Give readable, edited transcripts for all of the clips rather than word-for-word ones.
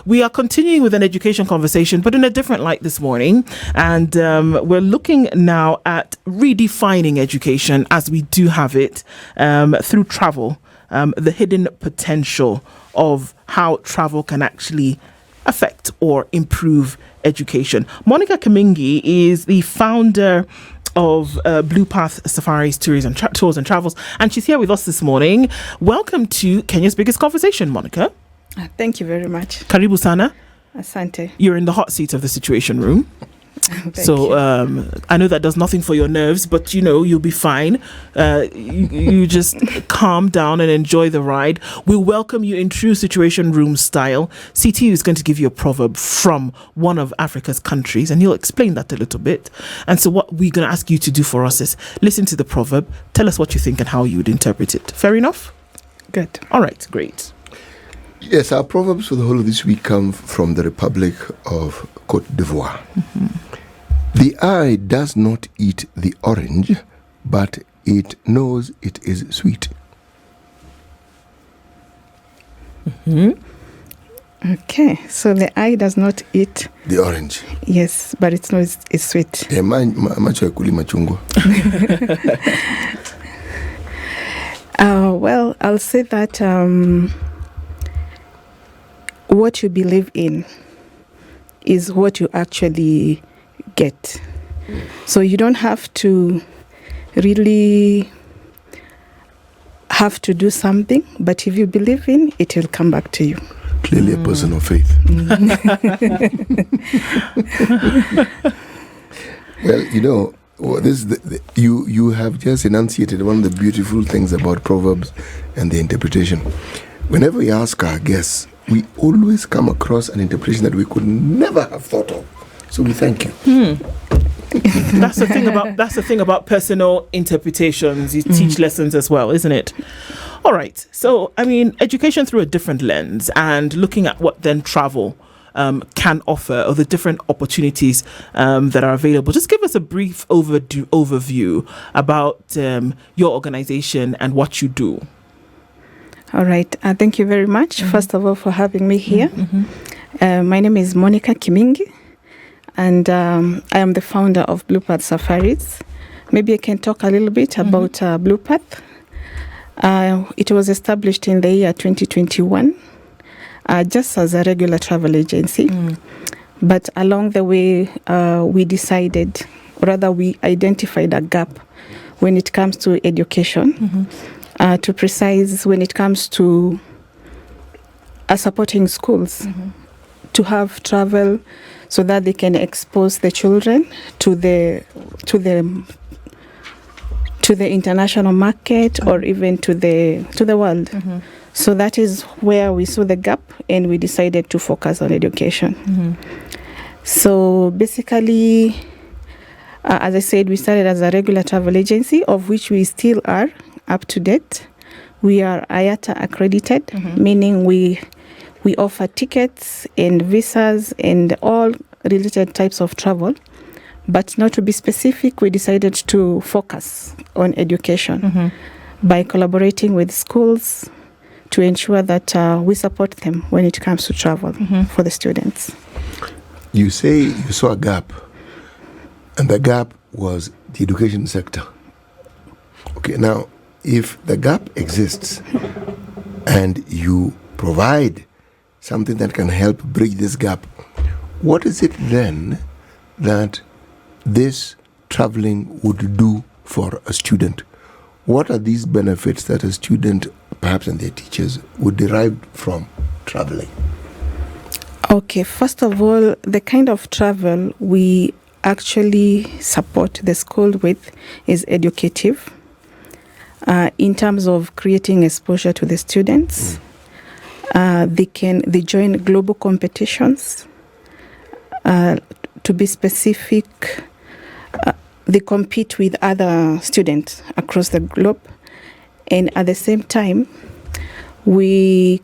We are continuing with an education conversation, but in a different light this morning. And we're looking now at redefining education as we do have it through travel, the hidden potential of how travel can actually affect or improve education. Monica Kimingi is the founder of Bluepath Safaris, Tours and Travels, and she's here with us this morning. Welcome to Kenya's Biggest Conversation, Monica. Thank you very much. Karibu sana. Asante. You're in the hot seat of the Situation Room. So I know that does nothing for your nerves, but you'll be fine. You just calm down and enjoy the ride. We welcome you in true Situation Room style. CT is going to give you a proverb from one of Africa's countries, and he'll explain that a little bit. And so what we're going to ask you to do for us is listen to the proverb, tell us what you think and how you would interpret it. Fair enough? Good. All right, great. Yes, our proverbs for the whole of this week come from the Republic of Côte d'Ivoire. Mm-hmm. The eye does not eat the orange, but it knows it is sweet. Mm-hmm. Okay, so the eye does not eat the orange. Yes, but it knows it's sweet. Well, I'll say that what you believe in is what you actually get. So you don't have to really have to do something, but if you believe in, it will come back to you. Clearly a person of faith. Well, you have just enunciated one of the beautiful things about Proverbs and the interpretation. Whenever we ask our guests, we always come across an interpretation that we could never have thought of. So we thank you. That's the thing about personal interpretations. You teach lessons as well, isn't it? All right. So, education through a different lens and looking at what then travel can offer, or the different opportunities that are available. Just give us a brief overview about your organization and what you do. All right. Thank you very much, first of all, for having me here. Mm-hmm. My name is Monica Kimingi, and I am the founder of Bluepath Safaris. Maybe I can talk a little bit about Bluepath. It was established in the year 2021, just as a regular travel agency. But along the way, we identified a gap when it comes to education. To precise, when it comes to supporting schools to have travel so that they can expose the children to the international market or even to the world. So that is where we saw the gap, and we decided to focus on education. So basically, as I said, we started as a regular travel agency, of which we still are up to date. We are IATA accredited, meaning we offer tickets and visas and all related types of travel. But not to be specific, we decided to focus on education by collaborating with schools to ensure that we support them when it comes to travel for the students. You say you saw a gap, and the gap was the education sector. Okay, now, if the gap exists and you provide something that can help bridge this gap, what is it then that this traveling would do for a student? What are these benefits that a student, perhaps and their teachers, would derive from traveling? Okay, first of all, the kind of travel we actually support the school with is educative. In terms of creating exposure to the students, they join global competitions. To be specific, they compete with other students across the globe, and at the same time, we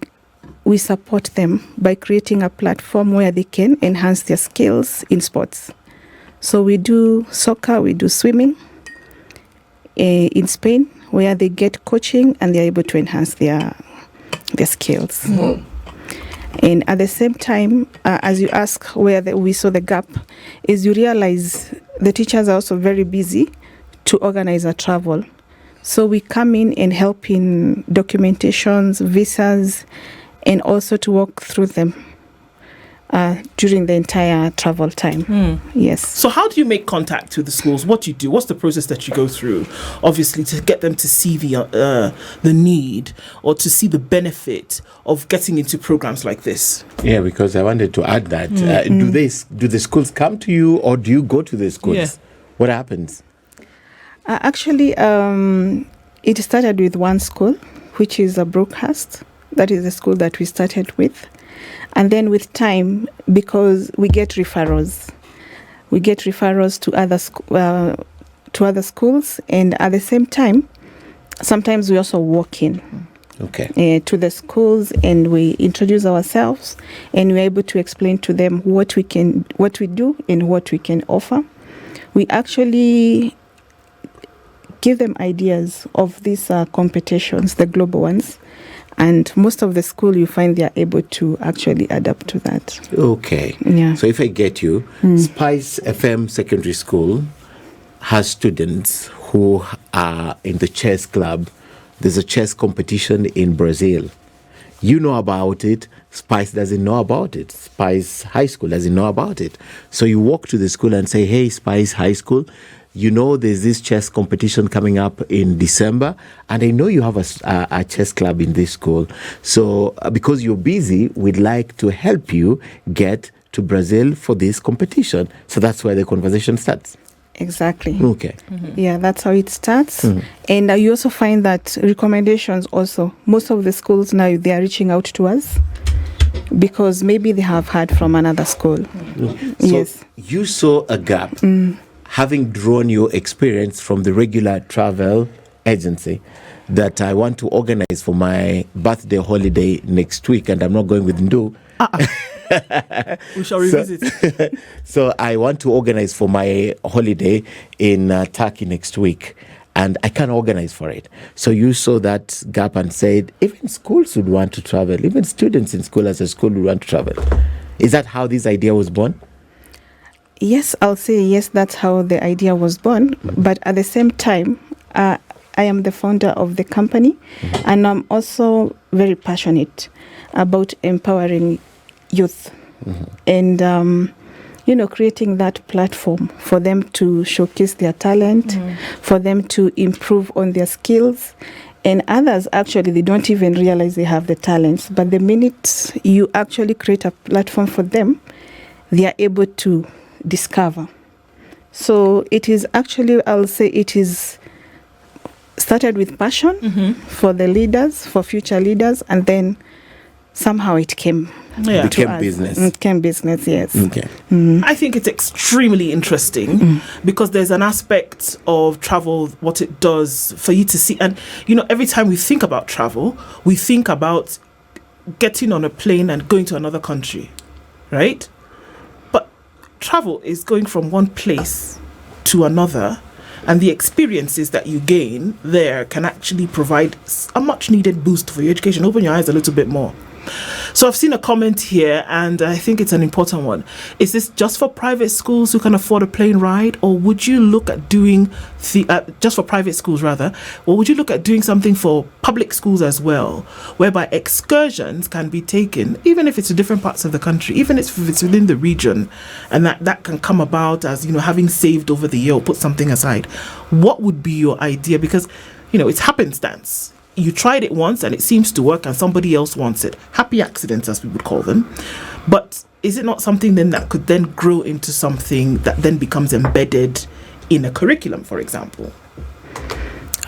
support them by creating a platform where they can enhance their skills in sports. So we do soccer, we do swimming in Spain, where they get coaching and they're able to enhance their skills. And at the same time, as you ask where we saw the gap, is you realize the teachers are also very busy to organize a travel. So we come in and help in documentations, visas, and also to walk through them during the entire travel time. Yes. So how do you make contact with the schools? What do you do? What's the process that you go through? Obviously, to get them to see the need or to see the benefit of getting into programs like this. Yeah, because I wanted to add that. Do the schools come to you, or do you go to the schools? Yeah. What happens? Actually, it started with one school, which is a Brookhurst. That is the school that we started with. And then with time, because we get referrals to other schools, and at the same time, sometimes we also walk in to the schools, and we introduce ourselves, and we're able to explain to them what we do, and what we can offer. We actually give them ideas of these competitions, the global ones. And most of the school, you find they are able to actually adapt to that. Okay. Yeah. So if I get you, Spice FM Secondary School has students who are in the chess club. There's a chess competition in Brazil. You know about it. Spice doesn't know about it. Spice High School doesn't know about it. So you walk to the school and say, hey, Spice High School, you know there's this chess competition coming up in December, and I know you have a chess club in this school. So because you're busy, we'd like to help you get to Brazil for this competition. So that's where the conversation starts. Exactly. Okay. Yeah, that's how it starts. And you also find that recommendations also, most of the schools now, they are reaching out to us because maybe they have heard from another school. So you saw a gap. Having drawn your experience from the regular travel agency, that I want to organize for my birthday holiday next week, and I'm not going with Ndu. We shall revisit. So I want to organize for my holiday in Turkey next week, and I can't organize for it. So you saw that gap and said, even schools would want to travel, even students in school as a school would want to travel. Is that how this idea was born? Yes, I'll say yes, that's how the idea was born. But at the same time, I am the founder of the company, and I'm also very passionate about empowering youth and, creating that platform for them to showcase their talent, for them to improve on their skills. And others, actually, they don't even realize they have the talents. But the minute you actually create a platform for them, they are able to discover. So it is actually, I'll say it is started with passion for the leaders, for future leaders, and then somehow it came became business. It became business, yes. Okay. I think it's extremely interesting because there's an aspect of travel, what it does for you to see. And, every time we think about travel, we think about getting on a plane and going to another country, right? Travel is going from one place to another, and the experiences that you gain there can actually provide a much needed boost for your education. Open your eyes a little bit more. So I've seen a comment here, and I think it's an important one. Is this just for private schools who can afford a plane ride, or would you look at doing just for private schools rather, or would you look at doing something for public schools as well, whereby excursions can be taken, even if it's to different parts of the country, even if it's within the region, and that can come about as having saved over the year or put something aside? What would be your idea? Because it's happenstance. You tried it once and it seems to work, and somebody else wants it. Happy accidents, as we would call them. But is it not something then that could then grow into something that then becomes embedded in a curriculum, for example?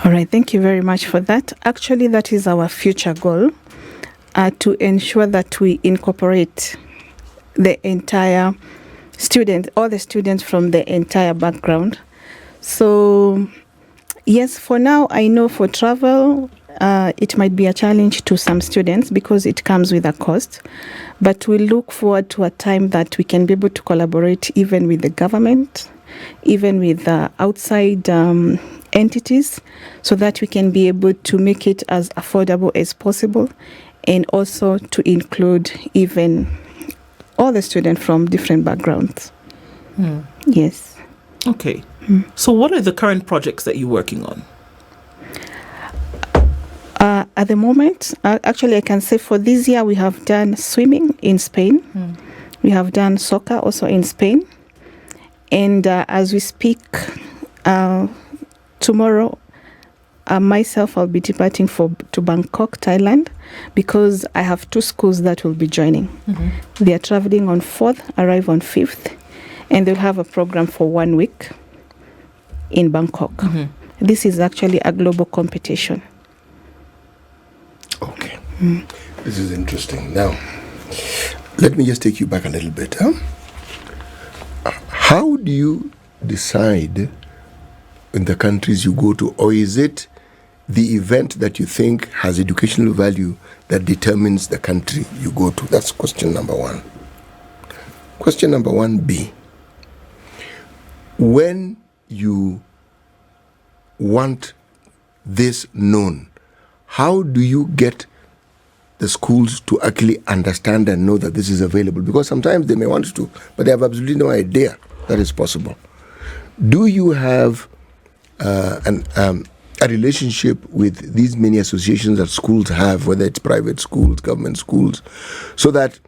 All right, thank you very much for that. Actually, that is our future goal, to ensure that we incorporate the entire student, all the students from the entire background. So, yes, for now, I know for travel, it might be a challenge to some students because it comes with a cost, but we look forward to a time that we can be able to collaborate even with the government, even with outside entities, so that we can be able to make it as affordable as possible and also to include even all the students from different backgrounds. Yes. Okay. So what are the current projects that you're working on? At the moment, actually, I can say for this year, we have done swimming in Spain. We have done soccer also in Spain. And as we speak, tomorrow, myself, I'll be departing to Bangkok, Thailand, because I have 2 schools that will be joining. They are traveling on 4th, arrive on 5th, and they'll have a program for 1 week in Bangkok. This is actually a global competition. Okay. This is interesting. Now, let me just take you back a little bit. How do you decide in the countries you go to, or is it the event that you think has educational value that determines the country you go to? That's question number 1. Question number 1B. When you want this known, how do you get the schools to actually understand and know that this is available? Because sometimes they may want to, but they have absolutely no idea that is possible. Do you have a relationship with these many associations that schools have, whether it's private schools, government schools, so that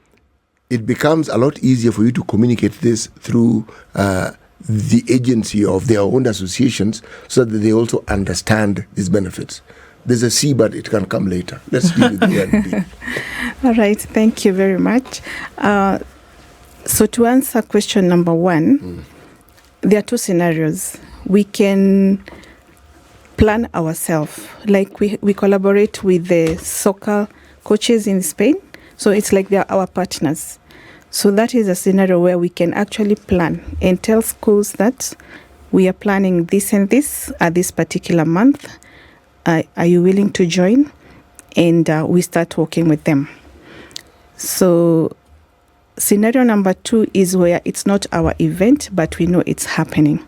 it becomes a lot easier for you to communicate this through the agency of their own associations, so that they also understand these benefits? There's a C, but it can come later. Let's deal with the and B. All right, thank you very much. So to answer question number 1, there are 2 scenarios. We can plan ourselves. Like we collaborate with the soccer coaches in Spain. So it's like they're our partners. So that is a scenario where we can actually plan and tell schools that we are planning this and this at this particular month. Are you willing to join? And we start working with them. So scenario number 2 is where it's not our event, but we know it's happening.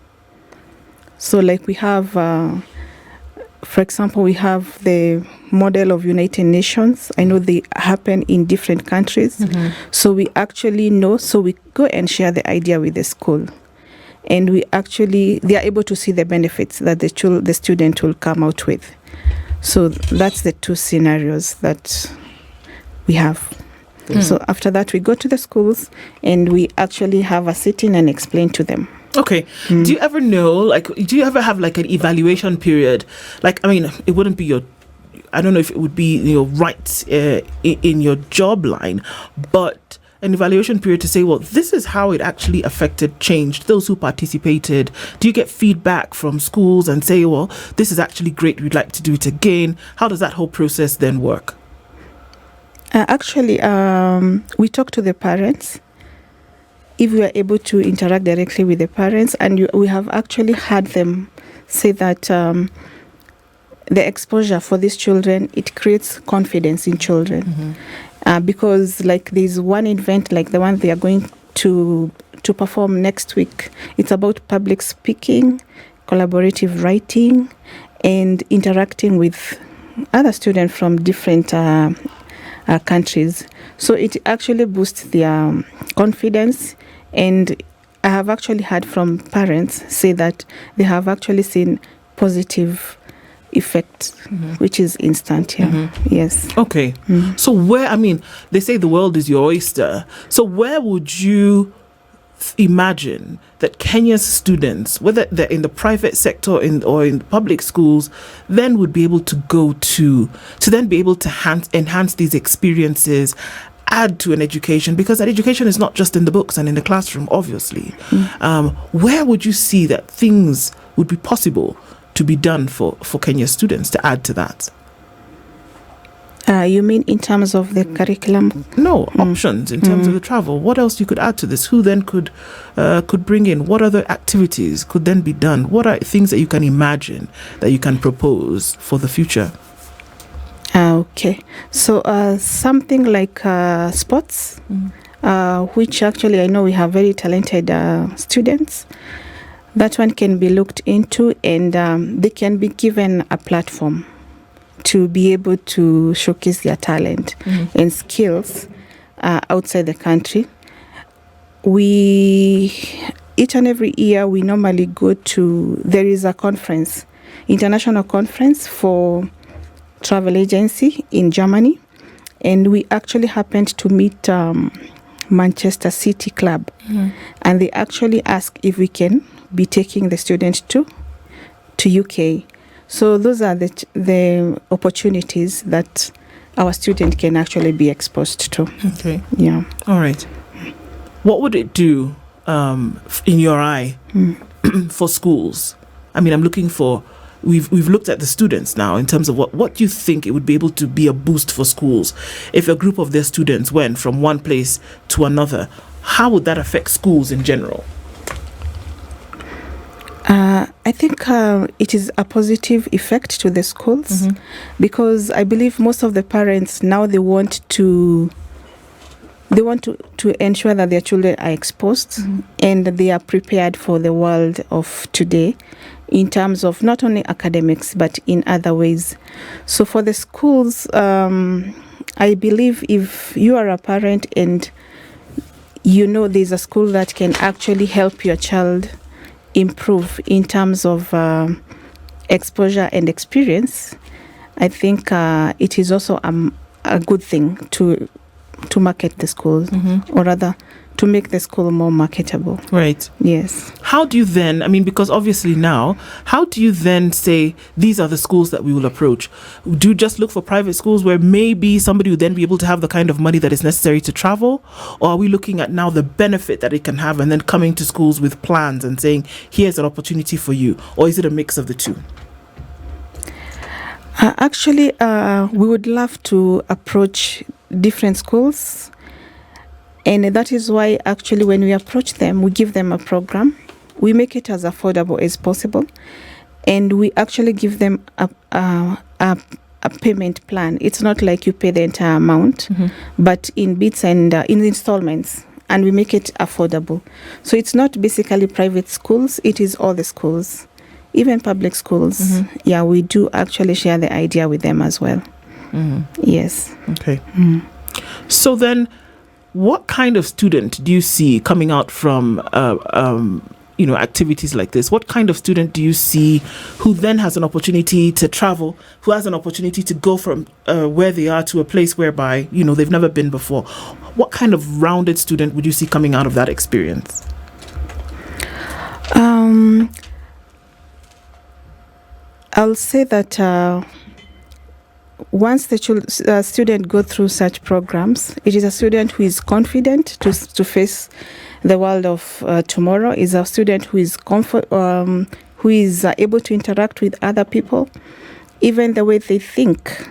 So like we have, for example, we have the model of United Nations. I know they happen in different countries. So we actually know, so we go and share the idea with the school. And they are able to see the benefits that the student will come out with. So that's the 2 scenarios that we have. So after that, we go to the schools and we actually have a sit-in and explain to them. Okay. Do you ever know, do you ever have an evaluation period? It wouldn't be I don't know if it would be, right in your job line, but an evaluation period to say, well, this is how it actually changed those who participated. Do you get feedback from schools and say, well, this is actually great, we'd like to do it again? How does that whole process then work? Actually, we talk to the parents. If we are able to interact directly with the parents, and we have actually had them say that the exposure for these children, it creates confidence in children. Because there's one event, like the one they are going to perform next week. It's about public speaking, collaborative writing, and interacting with other students from different countries. So it actually boosts their confidence. And I have actually heard from parents say that they have actually seen positive effect, which is instant. Yes. Okay. So they say the world is your oyster. So where would you imagine that Kenya's students, whether they're in the private sector or in public schools, then would be able to go to then be able to enhance these experiences, add to an education? Because that education is not just in the books and in the classroom, obviously. Where would you see that things would be possible to be done for Kenya students to add to that? You mean in terms of the curriculum? No, options in terms of the travel. What else you could add to this? Who then could bring in? What other activities could then be done? What are things that you can imagine that you can propose for the future? Okay, so something like sports, which actually I know we have very talented students. That one can be looked into, and they can be given a platform to be able to showcase their talent and skills outside the country. Each and every year we normally go to, there is a conference, international conference for travel agency in Germany, and we actually happened to meet Manchester City Club, and they actually asked if we can be taking the students to UK. So those are the opportunities that our student can actually be exposed to. Okay. Yeah. All right. What would it do in your eye for schools? I mean, I'm looking for, we've looked at the students now in terms of what do you think it would be able to be a boost for schools if a group of their students went from one place to another? How would that affect schools in general? I think it is a positive effect to the schools, because I believe most of the parents now they want to ensure that their children are exposed and they are prepared for the world of today in terms of not only academics but in other ways. So for the schools, I believe if you are a parent and you know there's a school that can actually help your child improve in terms of exposure and experience, I think it is also a good thing to market the school, or rather to make the school more marketable. Right. Yes. How do you then, I mean, because obviously now, how do you then say these are the schools that we will approach? Do you just look for private schools where maybe somebody will then be able to have the kind of money that is necessary to travel? Or are we looking at now the benefit that it can have and then coming to schools with plans and saying, here's an opportunity for you? Or is it a mix of the two? Actually, we would love to approach different schools. And that is why actually when we approach them, we give them a program. We make it as affordable as possible. And we actually give them a payment plan. It's not like you pay the entire amount, but in bits and in installments. And we make it affordable. So it's not basically private schools. It is all the schools, even public schools. Yeah, we do actually share the idea with them as well. Yes. Okay. So then, what kind of student do you see coming out from activities like this? What kind of student do you see who then has an opportunity to travel, who has an opportunity to go from where they are to a place whereby they've never been before? What kind of rounded student would you see coming out of that experience? I'll say that once the student go through such programs, it is a student who is confident to face the world of tomorrow. Is a student who is able to interact with other people. Even the way they think,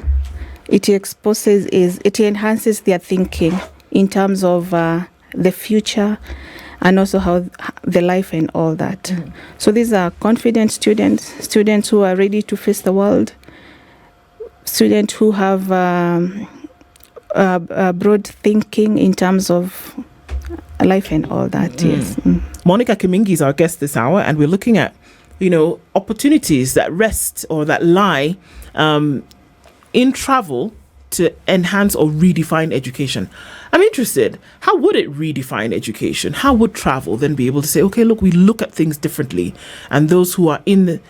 it enhances their thinking in terms of the future and also how the life and all that. So these are confident students who are ready to face the world, students who have broad thinking in terms of life and all that. Yes. Monica Kimingi is our guest this hour, and we're looking at opportunities that rest or that lie in travel to enhance or redefine education. I'm interested, how would it redefine education? How would travel then be able to say, okay, look, we look at things differently, and those who are in the,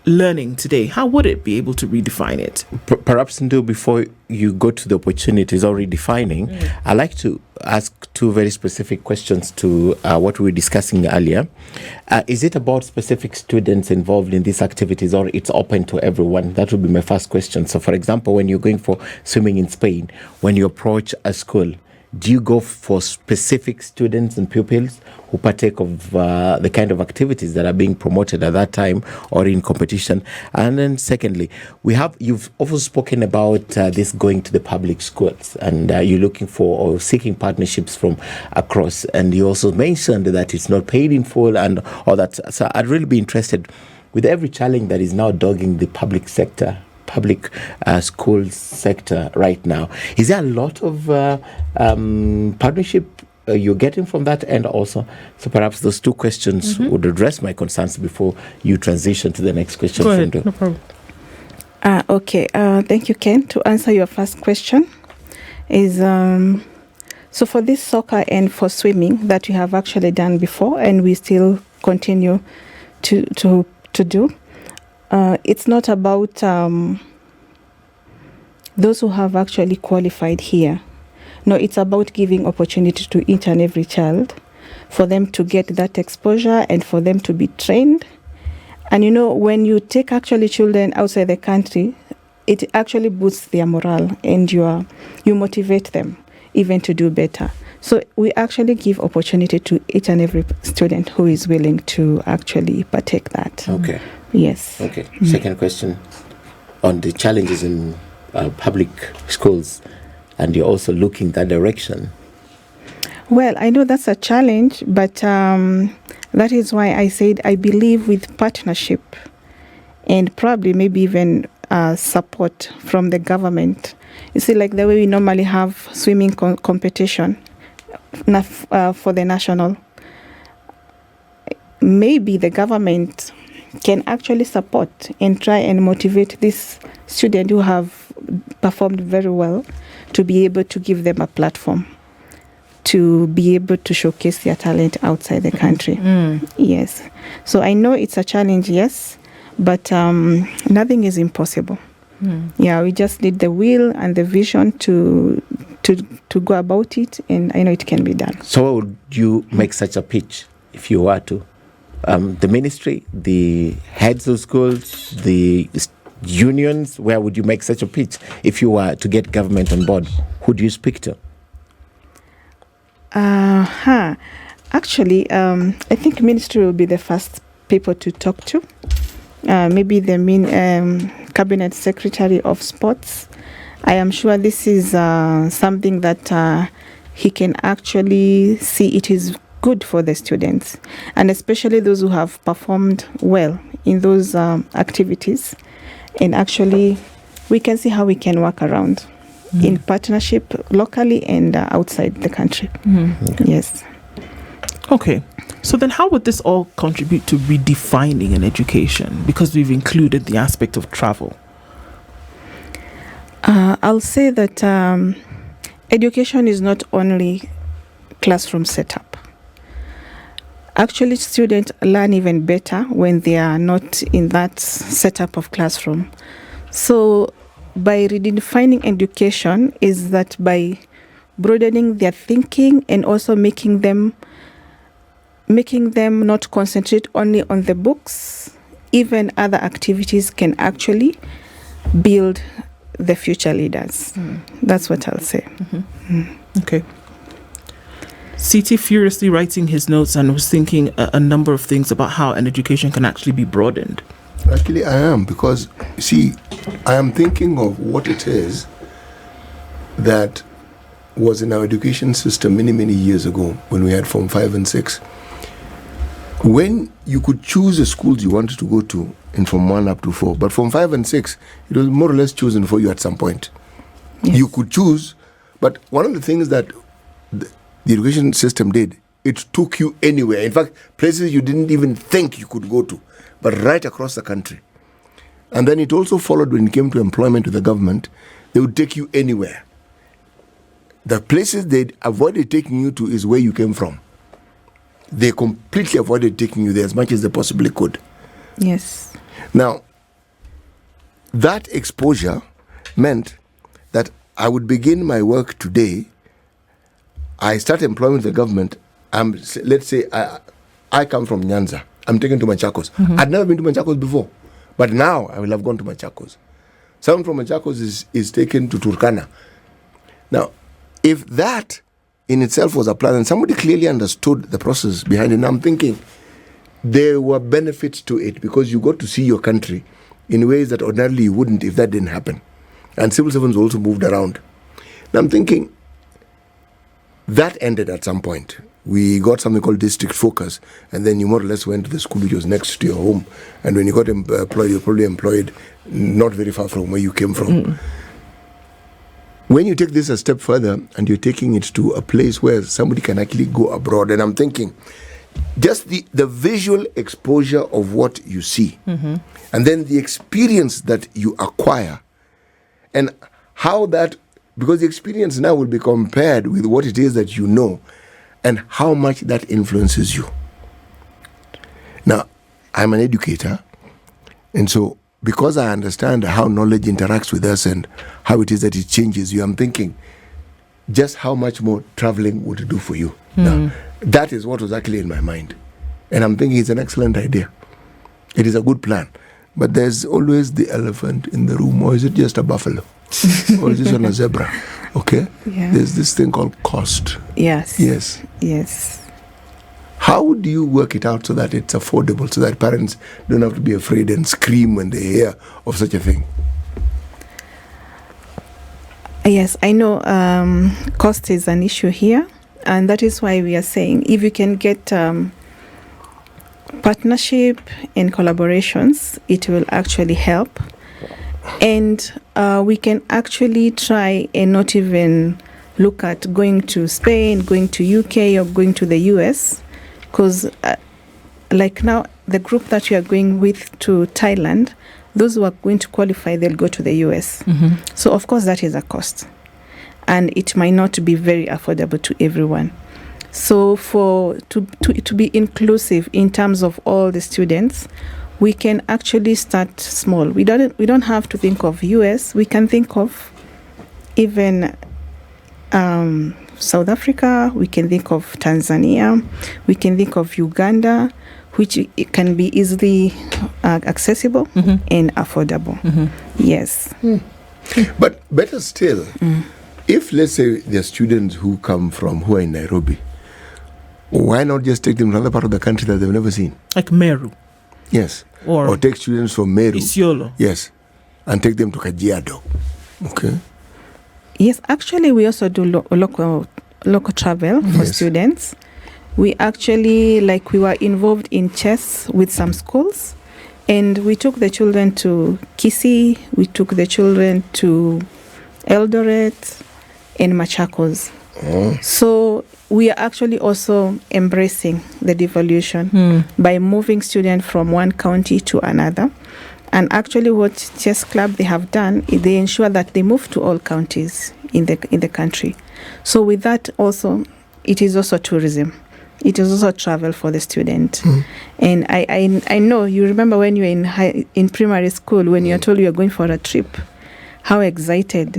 learning today, how would it be able to redefine it? Perhaps, Ndu, before you go to the opportunities or redefining, I'd like to ask two very specific questions to what we were discussing earlier. Is it about specific students involved in these activities, or it's open to everyone? That would be my first question. So, for example, when you're going for swimming in Spain, when you approach a school, do you go for specific students and pupils who partake of the kind of activities that are being promoted at that time or in competition? And then secondly, you've also spoken about this going to the public schools, and you're looking for or seeking partnerships from across. And you also mentioned that it's not paid in full and all that. So I'd really be interested, with every challenge that is now dogging the public school sector right now, is there a lot of partnership you're getting from that end also? So perhaps those two questions would address my concerns before you transition to the next question. Go ahead, no problem. Okay. Thank you, Ken. To answer your first question, is so for this soccer and for swimming that we have actually done before, and we still continue to do. It's not about those who have actually qualified here. No, it's about giving opportunity to each and every child for them to get that exposure and for them to be trained. And you know, when you take actually children outside the country, it actually boosts their morale and you motivate them even to do better. So we actually give opportunity to each and every student who is willing to actually partake that. Okay. Yes. Okay. Second question on the challenges in public schools, and you're also looking that direction. Well, I know that's a challenge, but that is why I said I believe with partnership and probably maybe even support from the government. You see, like the way we normally have swimming competition for the national, maybe the government can actually support and try and motivate these students who have performed very well to be able to give them a platform to be able to showcase their talent outside the country. Yes. So I know it's a challenge, yes, but nothing is impossible. Yeah, we just need the will and the vision to go about it, and I know it can be done. So how would you make such a pitch if you were to? The ministry, the heads of schools, the unions, where would you make such a pitch if you were to get government on board? Who do you speak to? Actually, I think ministry will be the first people to talk to. Maybe the cabinet secretary of sports. I am sure this is something that he can actually see it is good for the students, and especially those who have performed well in those activities. And actually, we can see how we can work around in partnership locally and outside the country. Okay. Yes. Okay. So then how would this all contribute to redefining an education? Because we've included the aspect of travel. I'll say that education is not only classroom setup. Actually, students learn even better when they are not in that setup of classroom. So by redefining education is that by broadening their thinking and also making them not concentrate only on the books, even other activities can actually build the future leaders. That's what I'll say. Okay. CT furiously writing his notes and was thinking a number of things about how an education can actually be broadened. Actually, I am, because, see, I am thinking of what it is that was in our education system many, many years ago when we had Form 5 and 6. When you could choose the schools you wanted to go to in Form 1 up to 4, but Form 5 and 6, it was more or less chosen for you at some point. Yes. You could choose, but one of the things that the education system did, it took you anywhere. In fact, places you didn't even think you could go to, but right across the country. And then it also followed when it came to employment with the government, they would take you anywhere. The places they avoided taking you to is where you came from. They completely avoided taking you there as much as they possibly could. Yes. Now, that exposure meant that I would begin my work today. I start employment with the government. Let's say I come from Nyanza. I'm taken to Machakos. I'd never been to Machakos before, but now I will have gone to Machakos. Someone from Machakos is taken to Turkana. Now, if that in itself was a plan and somebody clearly understood the process behind it, and I'm thinking there were benefits to it because you got to see your country in ways that ordinarily you wouldn't if that didn't happen. And civil servants also moved around. Now I'm thinking that ended at some point. We got something called district focus, and then you more or less went to the school which was next to your home. And when you got employed, you were probably employed not very far from where you came from. When you take this a step further and you're taking it to a place where somebody can actually go abroad, and I'm thinking just the visual exposure of what you see, and then the experience that you acquire, and how that, because the experience now will be compared with what it is that you know, and how much that influences you. Now, I'm an educator, and so because I understand how knowledge interacts with us and how it is that it changes you, I'm thinking just how much more traveling would it do for you. Now, that is what was actually in my mind. And I'm thinking it's an excellent idea. It is a good plan. But there's always the elephant in the room. Or is it just a buffalo? Or is this on a zebra? Okay? Yeah. There's this thing called cost. Yes. Yes. Yes. How do you work it out so that it's affordable, so that parents don't have to be afraid and scream when they hear of such a thing? Yes, I know cost is an issue here, and that is why we are saying if you can get partnership and collaborations, it will actually help. And we can actually try and not even look at going to Spain, going to UK, or going to the US, because like now, the group that we are going with to Thailand, those who are going to qualify, they'll go to the US. So of course that is a cost, and it might not be very affordable to everyone. So to be inclusive in terms of all the students, we can actually start small. We don't have to think of US. We can think of even South Africa. We can think of Tanzania. We can think of Uganda, which it can be easily accessible and affordable. Yes. But better still, if let's say there are students who are in Nairobi, why not just take them to another part of the country that they've never seen? Like Meru. Yes. Or take students from Meru. Isiolo. Yes. And take them to Kajiado. Okay. Yes, actually we also do local travel for students. We actually, we were involved in chess with some schools, and we took the children to Kisii, we took the children to Eldoret and Machakos. So we are actually also embracing the devolution by moving students from one county to another. And actually what Chess Club they have done, they ensure that they move to all counties in the country. So with that also, it is also tourism. It is also travel for the student. And I know you remember when you were in primary school, when you were told you were going for a trip, how excited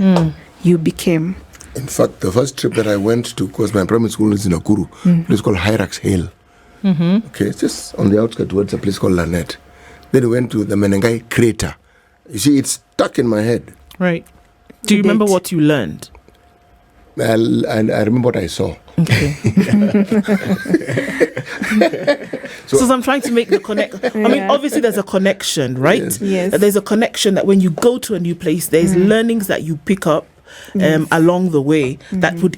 you became. In fact, the first trip that I went to, because my primary school is in Nakuru, it was called Hyrax Hill. Okay, it's just on the outskirts towards a place called Lanet. Then we went to the Menengai crater. You see, it's stuck in my head. Right. Do you remember what you learned? I remember what I saw. Okay. So I'm trying to make the connect. I mean, obviously there's a connection, right? Yes. There's a connection that when you go to a new place, there's learnings that you pick up along the way that would,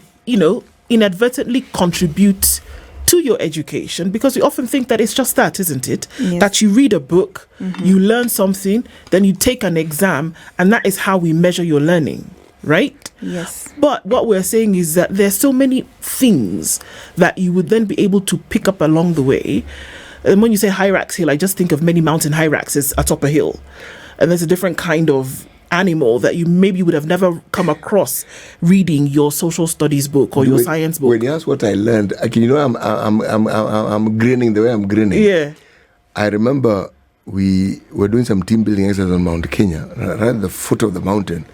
inadvertently contribute to your education, because we often think that it's just that, isn't it? Yes. That you read a book, you learn something, then you take an exam, and that is how we measure your learning, right? Yes. But what we're saying is that there's so many things that you would then be able to pick up along the way. And when you say Hyrax Hill, I just think of many mountain hyraxes atop a hill. And there's a different kind of animal that you maybe would have never come across reading your social studies book or your science book. When you ask what I learned, I'm grinning the way I'm grinning. Yeah. I remember we were doing some team building exercises on Mount Kenya, right at the foot of the mountain.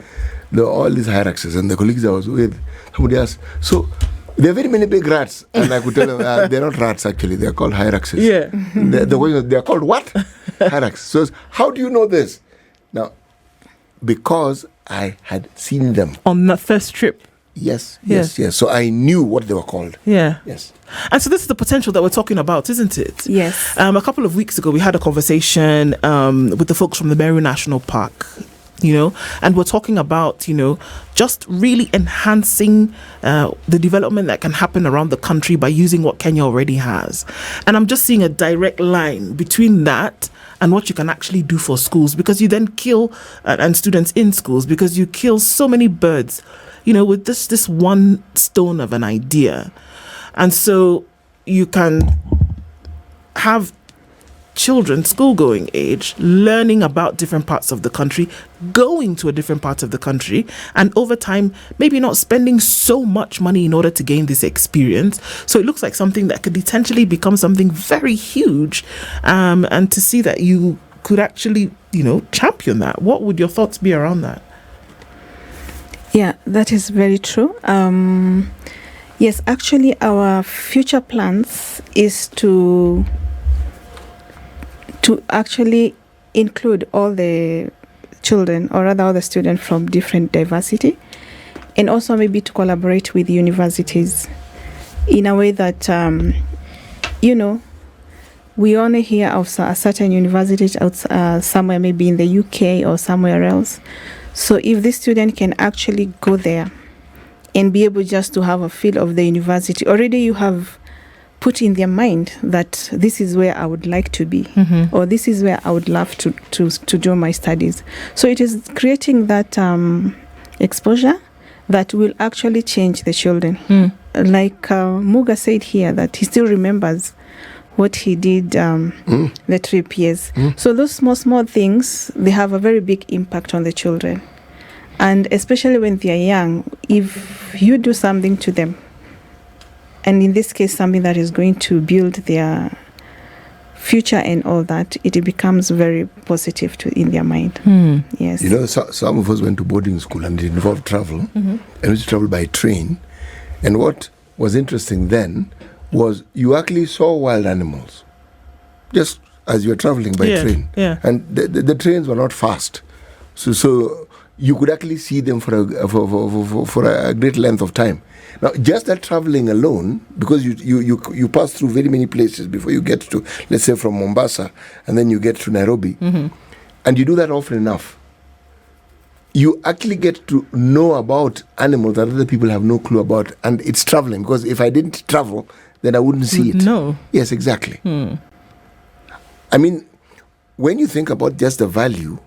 There were all these hyraxes, and the colleagues I was with, somebody asked, so there are very many big rats, and I could tell them they're not rats actually, they're called hyraxes. Yeah. They're called what? Hyrax. So how do you know this? Now, because I had seen them on that first trip. Yes. So I knew what they were called. Yeah. Yes. And so this is the potential that we're talking about, isn't it? Yes. A couple of weeks ago, we had a conversation with the folks from the Meru National Park, and we're talking about, just really enhancing the development that can happen around the country by using what Kenya already has. And I'm just seeing a direct line between that and what you can actually do for schools, because you then kill, and students in schools, because you kill so many birds, with this one stone of an idea. And so you can have children, school-going age, learning about different parts of the country, going to a different part of the country, and over time, maybe not spending so much money in order to gain this experience. So it looks like something that could potentially become something very huge, and to see that you could actually, champion that. What would your thoughts be around that? Yeah, that is very true. Yes, actually, our future plans is to actually include all the children, or rather all the students from different diversity, and also maybe to collaborate with universities in a way that, we only hear of a certain university somewhere, maybe in the UK or somewhere else. So if this student can actually go there and be able just to have a feel of the university, already you have put in their mind that this is where I would like to be, or this is where I would love to do my studies. So it is creating that exposure that will actually change the children. Like Muga said here, that he still remembers what he did the trip, yes. So those small things, they have a very big impact on the children. And especially when they are young, if you do something to them, and in this case, something that is going to build their future and all that, it becomes very positive in their mind. Yes. Some of us went to boarding school and it involved travel, and we used to travel by train. And what was interesting then was you actually saw wild animals, just as you were traveling by train. Yeah. And the trains were not fast. So you could actually see them for a great length of time. Now, just that traveling alone, because you pass through very many places before you get to, let's say, from Mombasa, and then you get to Nairobi, and you do that often enough, you actually get to know about animals that other people have no clue about, and it's traveling, because if I didn't travel, then I wouldn't see it. No. Yes, exactly. I mean, when you think about just the value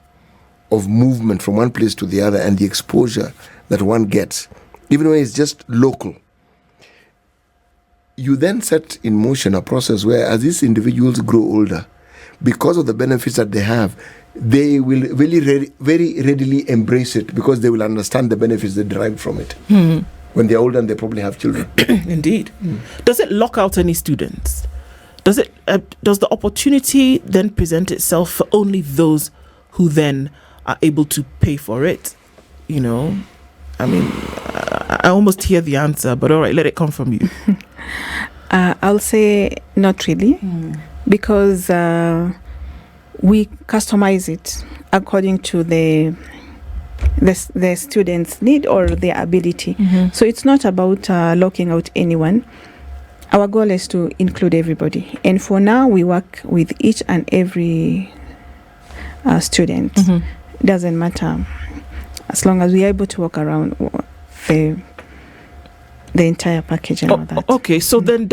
of movement from one place to the other and the exposure that one gets, even when it's just local, you then set in motion a process where, as these individuals grow older, because of the benefits that they have, they will very readily embrace it, because they will understand the benefits they derive from it. When they're older and they probably have children. Indeed. Does it lock out any students? Does the opportunity then present itself for only those who then are able to pay for it? I mean, I almost hear the answer, but all right, let it come from you. I'll say not really, because we customize it according to the student's need or their ability. So it's not about locking out anyone. Our goal is to include everybody. And for now, we work with each and every student. It doesn't matter, as long as we're able to work around the entire package and all that. Okay, so then you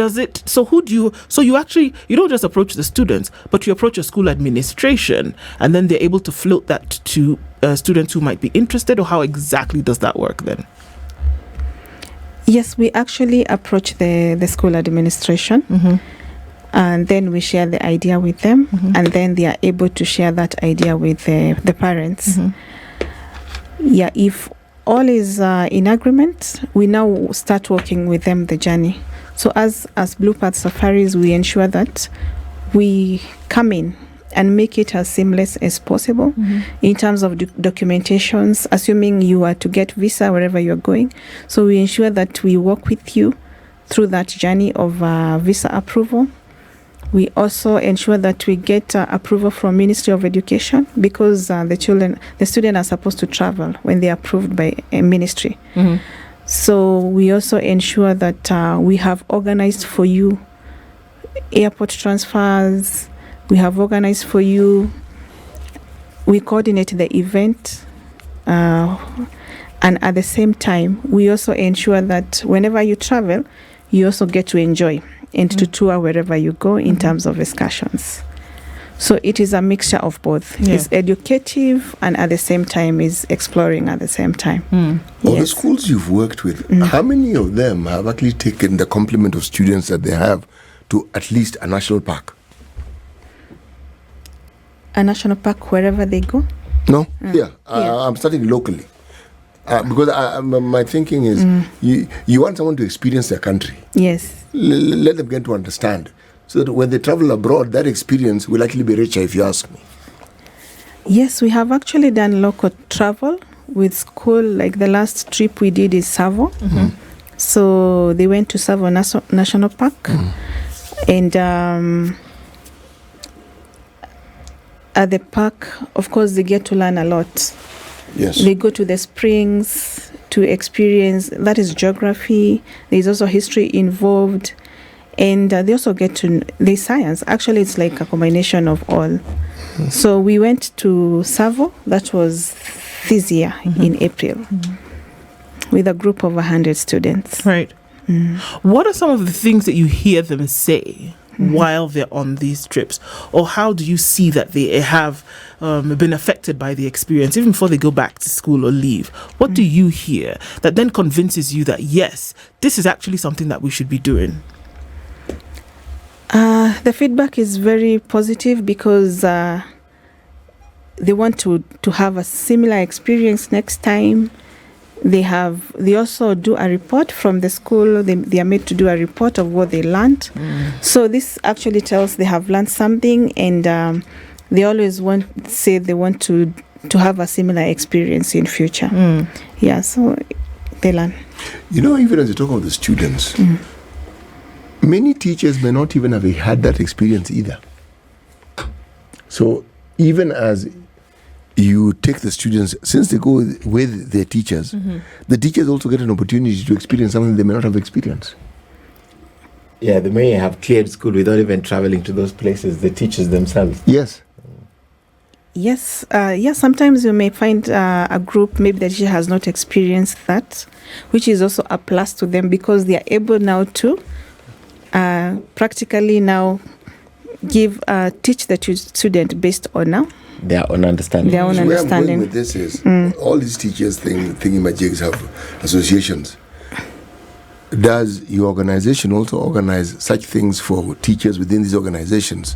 don't just approach the students, but you approach a school administration, and then they're able to float that to students who might be interested, or how exactly does that work then? Yes, we actually approach the school administration, and then we share the idea with them, and then they are able to share that idea with the parents. Yeah, if all is in agreement, we now start working with them the journey. So as Bluepath Safaris, we ensure that we come in and make it as seamless as possible in terms of documentations, assuming you are to get visa wherever you're going. So we ensure that we work with you through that journey of visa approval. We also ensure that we get approval from Ministry of Education, because the students are supposed to travel when they are approved by a ministry. So we also ensure that we have organized for you airport transfers. We have organized for you. We coordinate the event. And at the same time, we also ensure that whenever you travel, you also get to enjoy and to tour wherever you go in terms of excursions. So it is a mixture of both. Yeah. It's educative, and at the same time is exploring at the same time. All the schools you've worked with, how many of them have actually taken the complement of students that they have to at least a national park? a national park wherever they go? No, here. I'm starting locally. Because my thinking is you want someone to experience their country. Yes. Let them get to understand. So that when they travel abroad, that experience will actually be richer, if you ask me. Yes, we have actually done local travel with school. Like the last trip we did is Savo. So they went to Savo National Park. And at the park, of course, they get to learn a lot. Yes. They go to the springs to experience, that is geography. There's also history involved. And they also get to the science. Actually, it's like a combination of all. So we went to Savo, that was this year in April, with a group of 100 students. Right. What are some of the things that you hear them say while they're on these trips? Or how do you see that they have been affected by the experience, even before they go back to school or leave? What do you hear that then convinces you that, yes, this is actually something that we should be doing? The feedback is very positive because they want to have a similar experience next time. They also do a report from the school. They are made to do a report of what they learned. So this actually tells they have learned something, and they always say they want to have a similar experience in future. Yeah, so they learn. You know, even as you talk about the students, many teachers may not even have had that experience either. So even as you take the students, since they go with their teachers, the teachers also get an opportunity to experience something they may not have experienced. Yeah, they may have cleared school without even traveling to those places, the teachers themselves. Yes. Yes. Sometimes you may find a group, maybe the teacher has not experienced that, which is also a plus to them because they are able now to practically now teach the student based on their own understanding. Their own So where I'm going understanding. with this is all these teachers thingy-majigs have associations. Does your organization also organize such things for teachers within these organizations?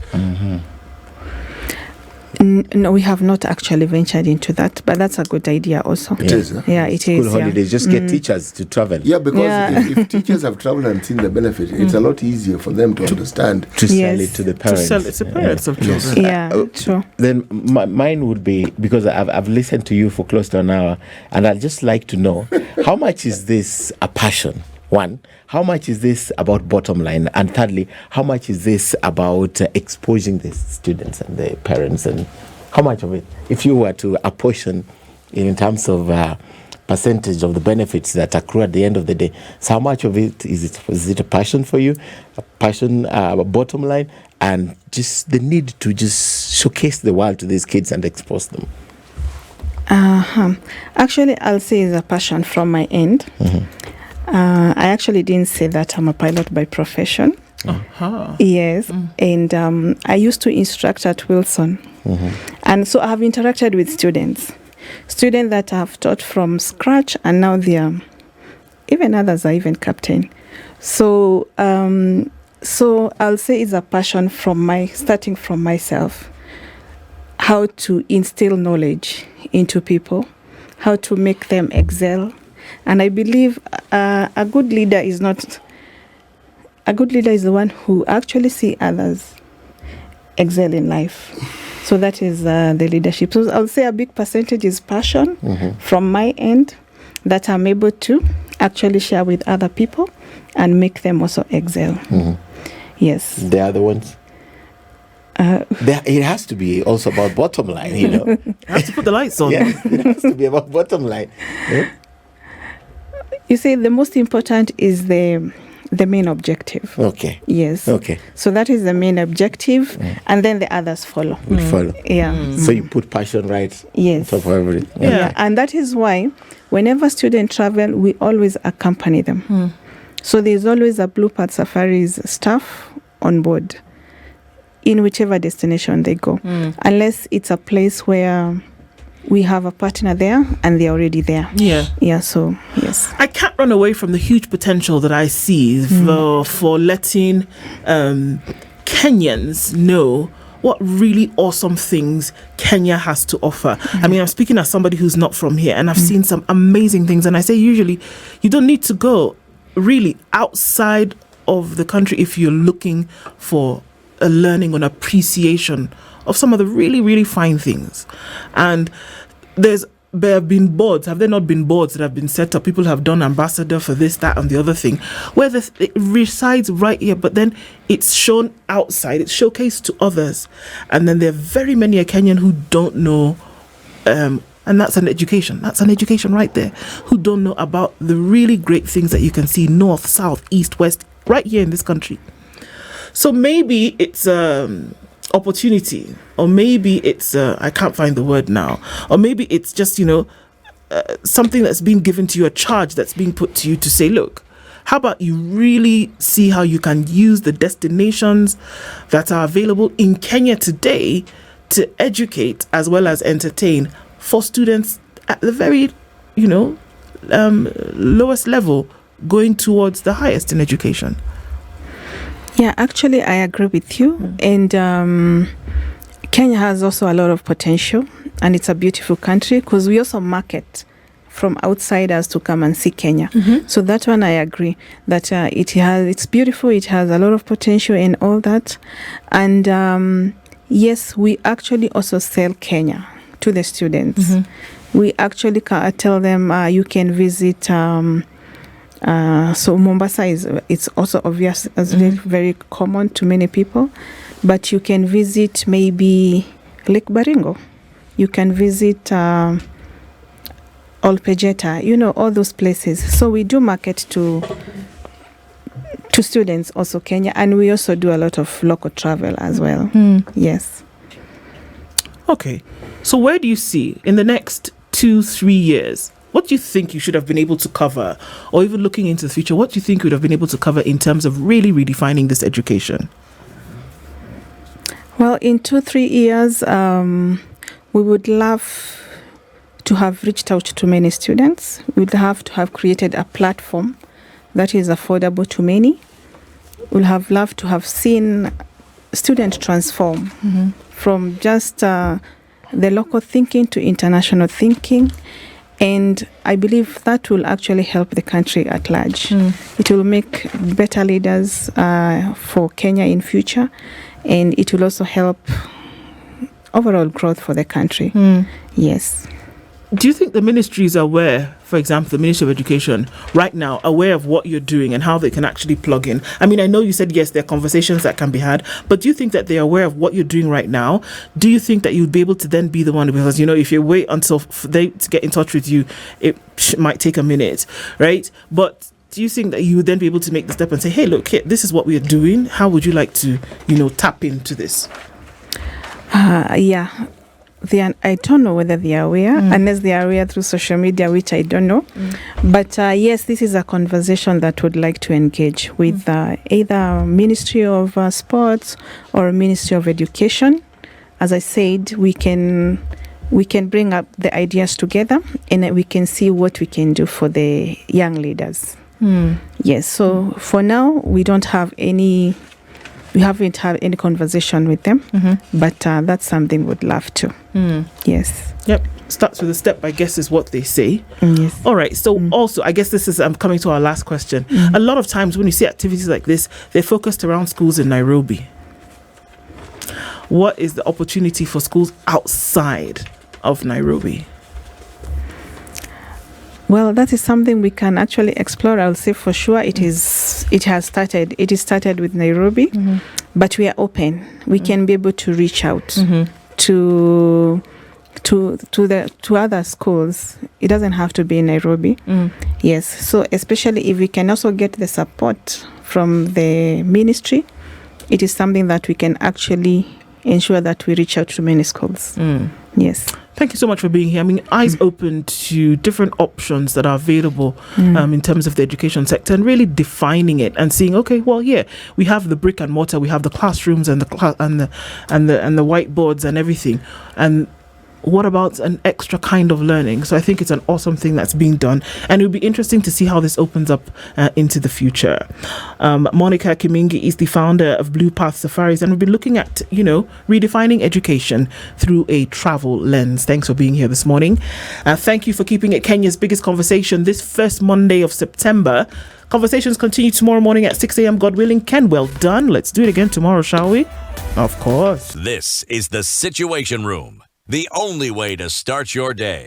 No, we have not actually ventured into that, but that's a good idea also. It is, huh? Yeah, it School is. holidays, just get teachers to travel. Yeah, because Yeah. if teachers have traveled and seen the benefit, it's a lot easier for them to understand. To sell Yes. it to the To parents. sell it to parents of children. Yeah, true. Then mine would be, because I've listened to you for close to an hour, and I'd just like to know, how much is this a passion? One, how much is this about bottom line? And thirdly, how much is this about exposing the students and the parents? And how much of it, if you were to apportion in terms of percentage of the benefits that accrue at the end of the day, so how much of it is it a passion for you, a passion, bottom line, and just the need to just showcase the world to these kids and expose them? Actually, I'll say it's a passion from my end. I actually didn't say that I'm a pilot by profession. Yes, and I used to instruct at Wilson. And so I have interacted with students that I have taught from scratch, and now they are, even others are even captain. So I'll say it's a passion starting from myself, how to instill knowledge into people, how to make them excel. And I believe a good leader is the one who actually see others excel in life. So that is the leadership. So I'll say a big percentage is passion from my end that I'm able to actually share with other people and make them also excel. Yes. The other ones? It has to be also about bottom line, you know. You have to put the lights on. Yeah, it has to be about bottom line. Yeah? You see, the most important is the main objective. Okay. Yes. Okay. So that is the main objective, and then the others follow. We follow. Yeah. So you put passion right Yes. on top of everything. Yeah. And that is why whenever students travel, we always accompany them. So there's always a Bluepath Safaris staff on board in whichever destination they go, unless it's a place where we have a partner there and they're already there. Yeah, so yes. I can't run away from the huge potential that I see for letting Kenyans know what really awesome things Kenya has to offer. I mean, I'm speaking as somebody who's not from here, and I've seen some amazing things. And I say usually you don't need to go really outside of the country if you're looking for a learning or an appreciation of some of the really, really fine things. And there have been boards. Have there not been boards that have been set up? People have done ambassador for this, that, and the other thing, where it resides right here, but then it's shown outside, it's showcased to others. And then there are very many a Kenyan who don't know, and that's an education. That's an education right there, who don't know about the really great things that you can see north, south, east, west, right here in this country. So maybe it's opportunity, or maybe it's I can't find the word now, or maybe it's just something that's being given to you, a charge that's being put to you to say, look, how about you really see how you can use the destinations that are available in Kenya today to educate as well as entertain for students at the very lowest level going towards the highest in education. Yeah, actually, I agree with you. And Kenya has also a lot of potential, and it's a beautiful country because we also market from outsiders to come and see Kenya. So that one, I agree that it's beautiful. It has a lot of potential and all that. And yes, we actually also sell Kenya to the students. We actually tell them you can visit. So Mombasa it's also obvious as very common to many people, but you can visit maybe Lake Baringo, you can visit Olpejeta, all those places. So we do market to students also Kenya, and we also do a lot of local travel as well. Yes. Okay, so where do you see in the next 2-3 years? What do you think you should have been able to cover, or even looking into the future, what do you think you would have been able to cover in terms of really redefining this education? Well, in 2-3 years, we would love to have reached out to many students. We'd have to have created a platform that is affordable to many. We'll have loved to have seen students transform from just the local thinking to international thinking. And I believe that will actually help the country at large. It will make better leaders for Kenya in future, and it will also help overall growth for the country. Yes. Do you think the ministry is aware, for example, the Ministry of Education right now, aware of what you're doing and how they can actually plug in? I mean, I know you said, yes, there are conversations that can be had, but do you think that they're aware of what you're doing right now? Do you think that you'd be able to then be the one, because, if you wait until they to get in touch with you, it might take a minute, right? But do you think that you would then be able to make the step and say, hey, look, here, this is what we're doing. How would you like to, tap into this? Yeah. I don't know whether they are aware, unless they are aware through social media, which I don't know. But yes, this is a conversation that would like to engage with either Ministry of Sports or Ministry of Education. As I said, we can bring up the ideas together, and we can see what we can do for the young leaders. Yes. So for now, we haven't had any conversation with them, but that's something we'd love to. Yes. Yep. Starts with a step, I guess, is what they say. Yes. All right. So also, I guess this is, I'm coming to our last question. A lot of times when you see activities like this, they're focused around schools in Nairobi. What is the opportunity for schools outside of Nairobi? Well, that is something we can actually explore. I'll say for sure it has started. It is started with Nairobi, but we are open. We can be able to reach out to other schools. It doesn't have to be in Nairobi. Yes. So especially if we can also get the support from the ministry, it is something that we can actually ensure that we reach out to many schools. Yes. Thank you so much for being here. I mean, eyes open to different options that are available in terms of the education sector, and really defining it and seeing, okay, well, yeah, we have the brick and mortar, we have the classrooms and the whiteboards and everything, and what about an extra kind of learning? So I think it's an awesome thing that's being done, and it will be interesting to see how this opens up into the future. Monica Kimingi is the founder of Bluepath Safaris, and we'll be looking at, redefining education through a travel lens. Thanks for being here this morning. Thank you for keeping it Kenya's biggest conversation this first Monday of September. Conversations continue tomorrow morning at 6 a.m. God willing. Ken, well done. Let's do it again tomorrow, shall we? Of course. This is the Situation Room, the only way to start your day.